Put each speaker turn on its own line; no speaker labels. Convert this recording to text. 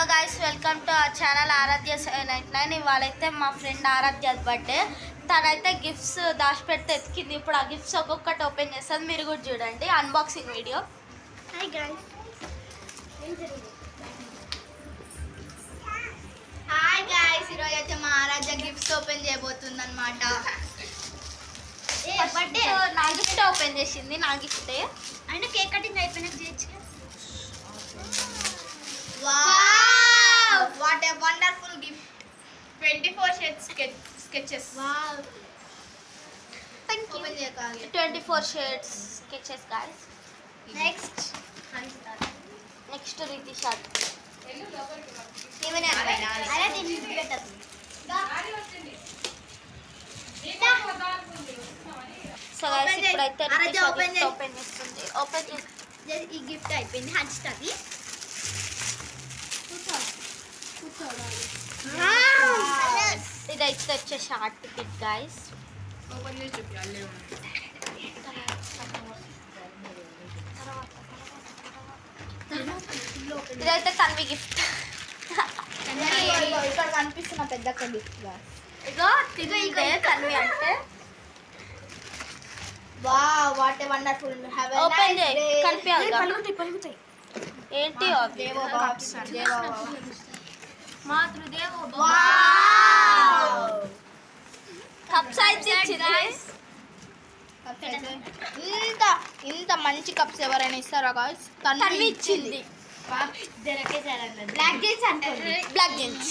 Hello guys, welcome to our channel Aaradhya 799. ఇవాళైతే మా friend Aaradhya birthday. తనైతే గిఫ్ట్స్ దాచిపెడితే ఎత్తికింది. ఇప్పుడు ఆ గిఫ్ట్స్ ఒక్కొక్కటి ఓపెన్ చేస్తుంది. మీరు కూడా చూడండి అన్బాక్సింగ్ వీడియో.
హాయ్ గైస్, ఈరోజు అయితే మా ఆరాధ్య గిఫ్ట్స్ ఓపెన్ చేయబోతుంది అనమాట.
నా గిఫ్ట్ ఓపెన్ చేసింది. నా గిఫ్టే
అంటే కేక్ కటింగ్ అయిపోయినాక చేయొచ్చు. What a wonderful gift. 24 shades sketches. Wow, thank you. Open చేయకాగే
24 shades sketches guys.
Next
Ritisha.
ఏమని అలా దీన్ని బెటర్.
సో గైస్ ఇప్పుడైతే రితిషా
ఓపెన్
గిఫ్ట్ ఓపెన్ చేస్తుంది. ఓపెన్ చేసి
ఈ గిఫ్ట్ అయిపోయింది. హంచుతుంది.
ఇదైతే వచ్చేసి ఆర్ట్ టికెట్ గైస్.
ఓపెన్ చేసి చూపించాలి.
ఇదైతే తన్వి గిఫ్ట్.
ఇక్కడ కనిపిస్తున్న పెద్ద గిఫ్ట్.
ఇగో ఇదే తన్వి అంటే.
Wow, what a wonderful. Have a
open
nice day.
చేయి, కనిపించాలి.
పలుకుతాయి.
ఏంటి అవి?
దేవో బాక్స్.
మాతృదేవో
వావ్,
కప్స్ అయితే ఇచ్చింది.
ఇంత మంచి కప్స్ ఎవరైనా ఇస్తారా గాయ్స్?
తన్వి ఇచ్చింది.
బ్లాక్ జీన్స్ అంటే
బ్లాక్ జీన్స్.